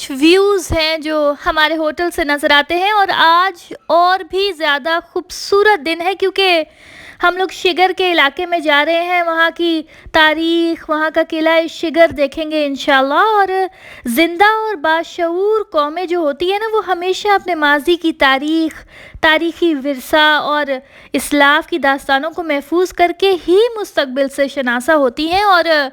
कुछ व्यूज़ हैं जो हमारे होटल से नज़र आते हैं। और आज और भी ज़्यादा खूबसूरत दिन है क्योंकि हम लोग शिगर के इलाके में जा रहे हैं। वहाँ की तारीख़, वहाँ का किला शिगर देखेंगे इंशाल्लाह। और ज़िंदा और बाशऊर कौमें जो होती है ना, वो हमेशा अपने माजी की तारीख़, तारीख़ी विरसा और इस्लाफ़ की दास्तानों को महफूज करके ही मुस्तकबिल से शनासा होती हैं। और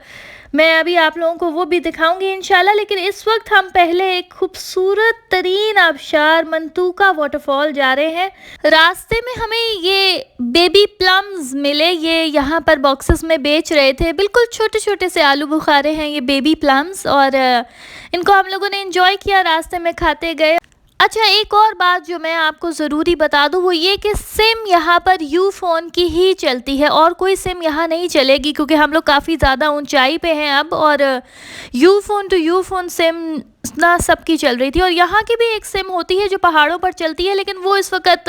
मैं अभी आप लोगों को वो भी दिखाऊंगी इंशाल्लाह। लेकिन इस वक्त हम पहले एक खूबसूरत तरीन आबशार मंतूका वाटरफॉल जा रहे हैं। रास्ते में हमें ये बेबी प्लम्स मिले, ये यहाँ पर बॉक्सेस में बेच रहे थे। बिल्कुल छोटे छोटे से आलू बुखारे हैं ये बेबी प्लम्स, और इनको हम लोगों ने एंजॉय किया, रास्ते में खाते गए। अच्छा, एक और बात जो मैं आपको ज़रूरी बता दूं वो ये कि सिम यहाँ पर यू फ़ोन की ही चलती है और कोई सिम यहाँ नहीं चलेगी क्योंकि हम लोग काफ़ी ज़्यादा ऊंचाई पे हैं अब। और you phone to you phone SIM ना सबकी चल रही थी। और यहाँ की भी एक सिम होती है जो पहाड़ों पर चलती है, लेकिन वो इस वक्त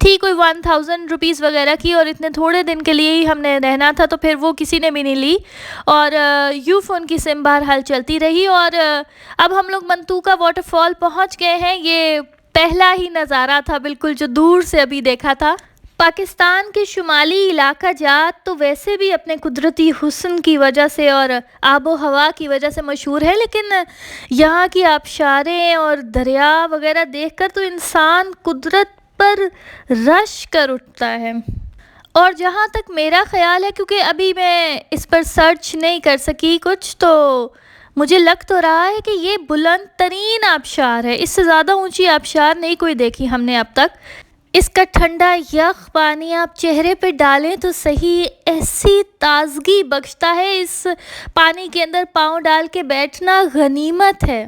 थी कोई 1000 रुपीज़ वगैरह की, और इतने थोड़े दिन के लिए ही हमने रहना था तो फिर वो किसी ने भी नहीं ली। और यू फ़ोन की सिम बहरहाल चलती रही। और अब हम लोग मंतूका वाटरफॉल पहुँच गए हैं। ये पहला ही नज़ारा था बिल्कुल जो दूर से अभी देखा था। पाकिस्तान के शुमाली इलाका जात तो वैसे भी अपने कुदरती हुस्न की वजह से और आबो हवा की वजह से मशहूर है, लेकिन यहाँ की आबशारें और दरिया वगैरह देखकर तो इंसान कुदरत पर रश कर उठता है। और जहाँ तक मेरा ख़्याल है, क्योंकि अभी मैं इस पर सर्च नहीं कर सकी कुछ, तो मुझे लग तो रहा है कि ये बुलंद तरीन आबशार है। इससे ज़्यादा ऊंची आबशार नहीं कोई देखी हमने अब तक। इसका ठंडा यख पानी आप चेहरे पे डालें तो सही, ऐसी ताजगी बख्शता है। इस पानी के अंदर पाँव डाल के बैठना गनीमत है।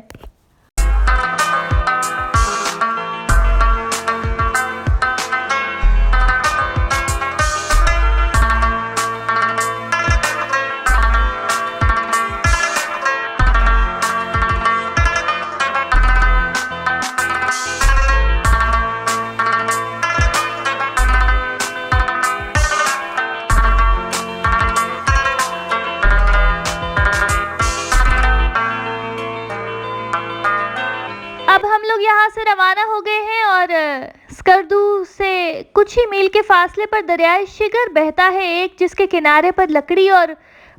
अब हम लोग यहाँ से रवाना हो गए हैं और स्कर्दू से कुछ ही मील के फासले पर दरियाए शिगर बहता है एक, जिसके किनारे पर लकड़ी और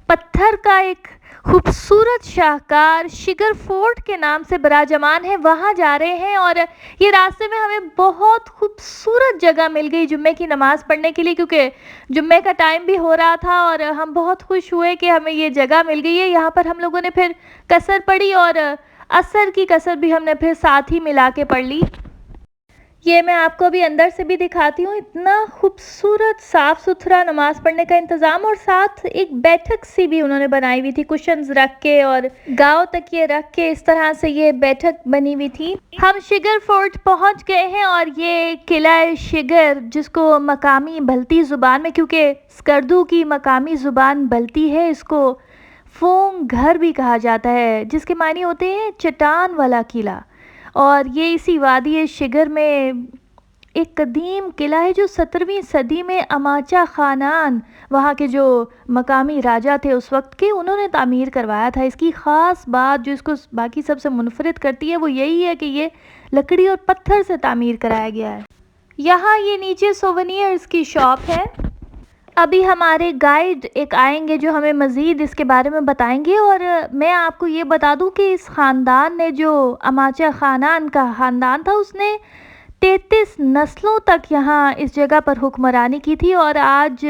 पत्थर का एक खूबसूरत शाहकार शिगर फोर्ट के नाम से बराजमान है। वहाँ जा रहे हैं और ये रास्ते में हमें बहुत खूबसूरत जगह मिल गई जुम्मे की नमाज़ पढ़ने के लिए, क्योंकि जुम्मे का टाइम भी हो रहा था और हम बहुत खुश हुए कि हमें ये जगह मिल गई है। यहाँ पर हम लोगों ने फिर कसर पढ़ी और असर की कसर भी हमने फिर साथ ही मिला के पढ़ ली। ये मैं आपको अभी अंदर से भी दिखाती हूँ। इतना खूबसूरत साफ़ सुथरा नमाज़ पढ़ने का इंतज़ाम, और साथ एक बैठक सी भी उन्होंने बनाई हुई थी, कुशन्स रख के और गाँव तकिए रख के, इस तरह से ये बैठक बनी हुई थी। हम शिगर फोर्ट पहुँच गए हैं और ये किला शिगर, जिसको मकामी बल्ती ज़ुबान में, क्योंकि स्कर्दू की मकामी ज़ुबान बल्ती है, इसको फोंग घर भी कहा जाता है, जिसके मायने होते हैं चट्टान वाला किला। और ये इसी वादी शिगर में एक कदीम किला है जो 17वीं सदी में अमाचा ख़ानान, वहाँ के जो मकामी राजा थे उस वक्त के, उन्होंने तामीर करवाया था। इसकी ख़ास बात जो इसको बाकी सबसे मुनफरिद करती है वो यही है कि ये लकड़ी और पत्थर से तामीर कराया गया है। यहाँ ये नीचे सोवेनियर्स की शॉप है। अभी हमारे गाइड एक आएंगे जो हमें मज़ीद इसके बारे में बताएंगे। और मैं आपको ये बता दूं कि इस ख़ानदान ने, जो अमाचा ख़ानान का ख़ानदान था, उसने 33 नस्लों तक यहाँ इस जगह पर हुक्मरानी की थी। और आज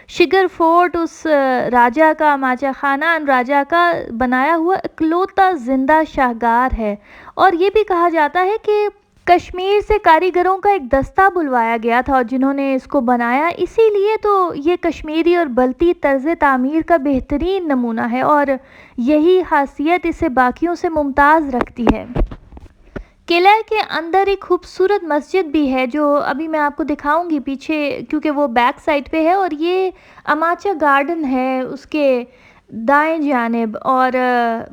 शिगर फोर्ट उस राजा का, अमाचा ख़ानान राजा का बनाया हुआ इकलौता ज़िंदा शाहगार है। और ये भी कहा जाता है कि कश्मीर से कारीगरों का एक दस्ता बुलवाया गया था और जिन्होंने इसको बनाया, इसीलिए तो ये कश्मीरी और बल्ती तर्ज़ तामीर का बेहतरीन नमूना है और यही खासियत इसे बाकियों से मुमताज़ रखती है। किले के अंदर एक खूबसूरत मस्जिद भी है जो अभी मैं आपको दिखाऊंगी पीछे, क्योंकि वो बैक साइड पे है। और ये अमाचा गार्डन है उसके दाएं जानिब, और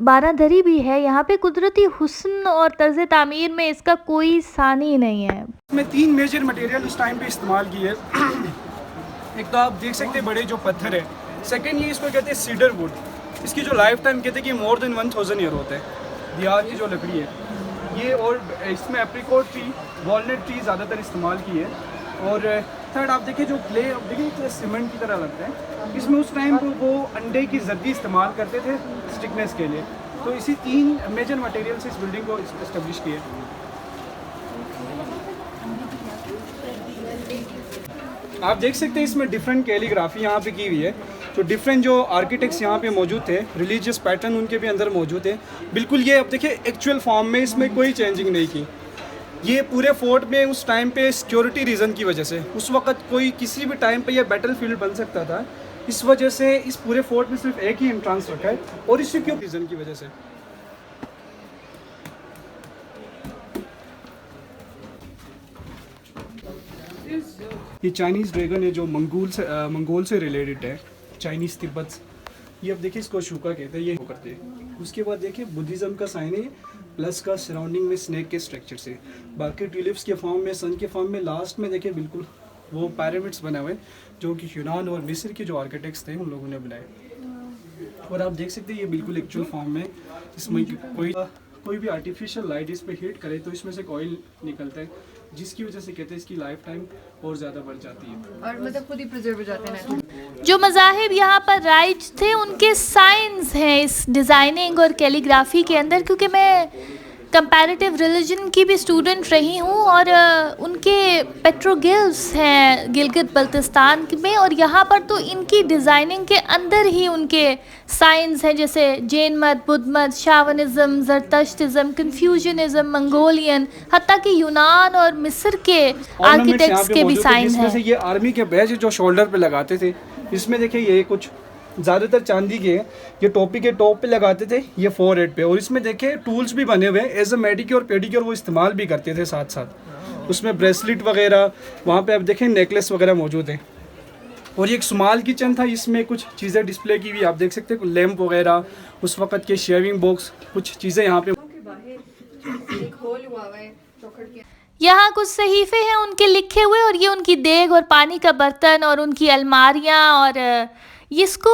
बारादरी भी है यहाँ पे। कुदरती हुस्न और तर्ज़ तामीर में इसका कोई सानी नहीं है। इसमें 3 मेजर मटेरियल उस टाइम पे इस्तेमाल किए। एक तो आप देख सकते हैं बड़े जो पत्थर है, सेकंड ये इसको कहते हैं सीडर वुड। इसकी जो लाइफ टाइम कहते हैं कि मोर देन 1000 ईयर होते हैं। दियार की जो लकड़ी है ये और इसमें एप्रिकॉट ट्री, वॉलनट ट्री ज़्यादातर इस्तेमाल की है। और थर्ड आप देखिए जो क्ले, अब देखिए क्ले सीमेंट की तरह लगता है, इसमें उस टाइम पर वो अंडे की जर्दी इस्तेमाल करते थे स्टिकनेस के लिए। तो इसी 3 मेजर मटेरियल से इस बिल्डिंग को इस्टेब्लिश किए। आप देख सकते हैं इसमें डिफरेंट कैलीग्राफी यहाँ पे की हुई है। जो डिफरेंट जो आर्किटेक्ट्स यहाँ पे मौजूद थे, रिलीजियस पैटर्न उनके भी अंदर मौजूद है। बिल्कुल ये अब देखिए एक्चुअल फॉर्म में इसमें कोई चेंजिंग नहीं की। ये पूरे फोर्ट में उस टाइम पे सिक्योरिटी रीज़न की वजह से, उस वक्त कोई किसी भी टाइम पे ये बैटल फील्ड बन सकता था, इस वजह से इस पूरे फोर्ट में सिर्फ एक ही एंट्रांस रखा है और इस सिक्योरिटी रीज़न की वजह से। ये चाइनीज़ ड्रैगन है जो मंगोल से रिलेटेड है, चाइनीज़ तिब्बत। ये अब देखिए इसको शूका कहते हैं, ये करते हैं। उसके बाद देखिए बुद्धिज़्म का साइन है, प्लस का सराउंडिंग में स्नेक के स्ट्रक्चर से, बाकी ट्यूलिप्स के फॉर्म में, सन के फॉर्म में, लास्ट में देखिए बिल्कुल वो पिरामिड्स बने हुए जो कि यूनान और मिस्र के जो आर्किटेक्ट्स थे उन लोगों ने बनाए। और आप देख सकते हैं ये बिल्कुल एक्चुअल फॉर्म में, इसमें कोई भी आर्टिफिशियल लाइट इस पर हीट करे तो इसमें से ऑयल निकलता है, जिसकी वजह से कहते हैं इसकी लाइफ टाइम और ज़्यादा बढ़ जाती है और मतलब खुद ही प्रिजर्व हो जाते हैं। जो मज़ाहिब यहाँ पर राइज थे उनके साइंस हैं इस डिज़ाइनिंग और कैलीग्राफी के अंदर, क्योंकि मैं कंपैरेटिव रिलीजन की भी स्टूडेंट रही हूँ और उनके पेट्रोगिल्स हैं गिलगित बल्तिस्तान में, और यहाँ पर तो इनकी डिज़ाइनिंग के अंदर ही उनके साइंस हैं, जैसे जैन मत, बुद्ध मत, शावनिज़म, जरतश्तिज़म, कन्फ्यूजनिज़म, मंगोलियन, हत्ता कि यूनान और मिस्र के आर्किटेक्ट्स के भी साइंस हैं। ये आर्मी के बैज जो शोल्डर पे लगाते थे, इसमें देखिए ये कुछ ज़्यादातर चांदी के, ये टोपी के टॉप पे लगाते थे, ये फोरहेड पे। और इसमें देखे टूल्स भी बने हुए एज अ मेडिक्योर पेडिक्योर वो इस्तेमाल भी करते थे साथ साथ। उसमें ब्रेसलेट वगैरह, वहाँ पे आप देखें नेकलेस वगैरह मौजूद है। और ये एक स्मॉल किचन था, इसमें कुछ चीज़ें डिस्प्ले की हुई आप देख सकते हैं, लैंप वगैरह, उस वक्त के शेविंग बॉक्स, कुछ चीज़ें यहाँ पे। यहाँ कुछ सहीफ़े हैं उनके लिखे हुए, और ये उनकी देग और पानी का बर्तन और उनकी अलमारियाँ, और इसको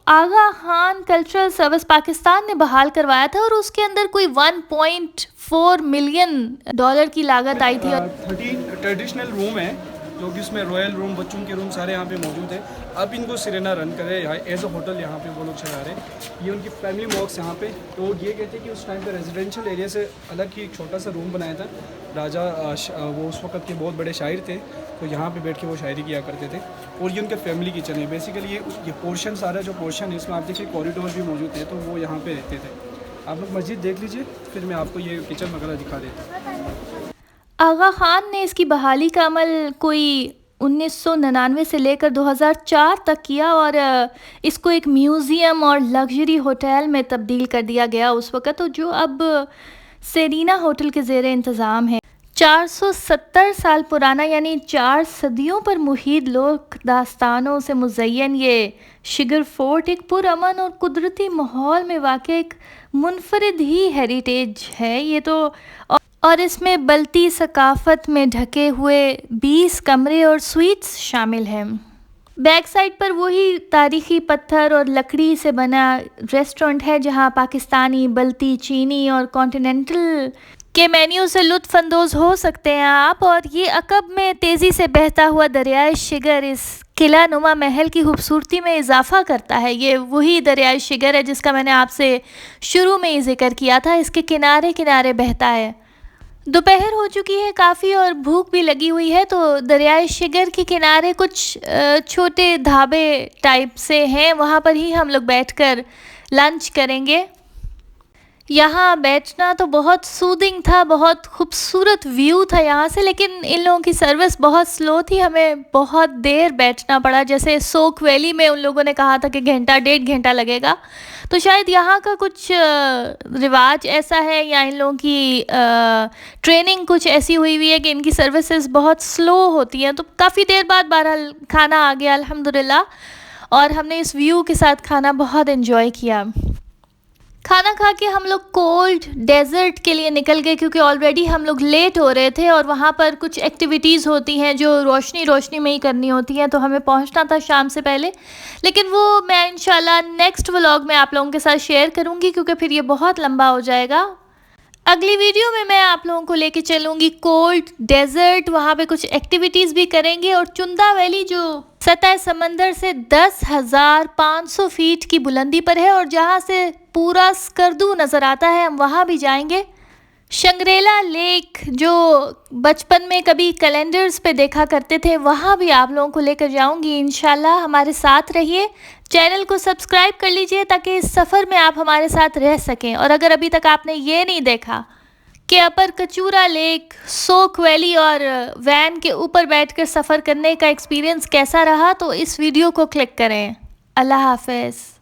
आगा खान कल्चरल सर्विस पाकिस्तान ने बहाल करवाया था और उसके अंदर कोई 1.4 मिलियन डॉलर की लागत आई थी। 13 ट्रेडिशनल रूम है जो कि उसमें रॉयल रूम, बच्चों के रूम सारे यहाँ पे मौजूद है। अब इनको सिरेना रन करे एज अ होटल, यहाँ पे वो लोग चला रहे हैं। ये उनकी फैमिली मॉक्स यहाँ पे। तो ये कहते हैं कि उस टाइम पे रेजिडेंशियल एरिया से अलग ही एक छोटा सा रूम बनाया था। राजा वो उस वक्त के बहुत बड़े शायर थे, तो यहाँ पे बैठ के वो शायरी किया करते थे। और ये उनके फैमिली किचन है बेसिकली। ये पोर्शन सारा जो पोर्शन है इसमें आप देखिए कॉरिडोर भी मौजूद है, तो वो यहाँ पे रहते थे। आप लोग मस्जिद देख लीजिए, फिर मैं आपको ये किचन वगैरह दिखा देता हूँ। आगा खान ने इसकी बहाली का अमल कोई 1999 से लेकर 2004 तक किया और इसको एक म्यूज़ियम और लग्जरी होटल में तब्दील कर दिया गया उस वक़्त, तो जो अब सेरीना होटल के ज़ेर इंतज़ाम है। 470 साल पुराना यानी 4 सदियों पर मुहीत लोक दास्तानों से मुज़य्यन ये शिगर फोर्ट एक पुरअमन और कुदरती माहौल में वाक़ एक मुनफरिद ही हेरिटेज है ये तो। और इसमें बल्ती सकाफ़त में ढके हुए 20 कमरे और स्वीट्स शामिल हैं। बैक साइड पर वही तारीख़ी पत्थर और लकड़ी से बना रेस्टोरेंट है जहां पाकिस्तानी, बल्ती, चीनी और कॉन्टिनेंटल के मेन्यू से लुत्फ़ अंदोज़ हो सकते हैं आप। और ये अकब में तेज़ी से बहता हुआ दरियाए शिगर इस किला नुमा महल की खूबसूरती में इजाफ़ा करता है। ये वही दरियाए शिगर है जिसका मैंने आपसे शुरू में ही जिक्र किया था, इसके किनारे किनारे बहता है। दोपहर हो चुकी है काफ़ी और भूख भी लगी हुई है, तो दरियाए शिगर के किनारे कुछ छोटे ढाबे टाइप से हैं, वहाँ पर ही हम लोग बैठकर लंच करेंगे। यहाँ बैठना तो बहुत सूदिंग था, बहुत खूबसूरत व्यू था यहाँ से, लेकिन इन लोगों की सर्विस बहुत स्लो थी, हमें बहुत देर बैठना पड़ा। जैसे सोक वैली में उन लोगों ने कहा था कि घंटा 1.5 घंटा लगेगा, तो शायद यहाँ का कुछ रिवाज ऐसा है या इन लोगों की ट्रेनिंग कुछ ऐसी हुई है कि इनकी सर्विसेज बहुत स्लो होती हैं। तो काफ़ी देर बाद बहरहाल खाना आ गया अल्हम्दुलिल्लाह, और हमने इस व्यू के साथ खाना बहुत एंजॉय किया। खाना खा के हम लोग कोल्ड डेजर्ट के लिए निकल गए क्योंकि ऑलरेडी हम लोग लेट हो रहे थे और वहाँ पर कुछ एक्टिविटीज़ होती हैं जो रोशनी में ही करनी होती हैं, तो हमें पहुँचना था शाम से पहले। लेकिन वो मैं इंशाल्लाह नेक्स्ट व्लॉग में आप लोगों के साथ शेयर करूँगी क्योंकि फिर ये बहुत लंबा हो जाएगा। अगली वीडियो में मैं आप लोगों को लेके चलूंगी कोल्ड डेजर्ट, वहाँ पे कुछ एक्टिविटीज़ भी करेंगे, और चुंदा वैली जो सतह समंदर से 10,500 फीट की बुलंदी पर है और जहाँ से पूरा स्कर्दू नज़र आता है, हम वहाँ भी जाएंगे। शंग्रेला लेक जो बचपन में कभी कैलेंडर्स पे देखा करते थे, वहाँ भी आप लोगों को लेकर जाऊंगी इंशाल्लाह। हमारे साथ रहिए, चैनल को सब्सक्राइब कर लीजिए ताकि इस सफ़र में आप हमारे साथ रह सकें। और अगर अभी तक आपने ये नहीं देखा कि अपर कचूरा लेक, सोक वैली और वैन के ऊपर बैठकर सफ़र करने का एक्सपीरियंस कैसा रहा, तो इस वीडियो को क्लिक करें। अल्लाह हाफ़िज़।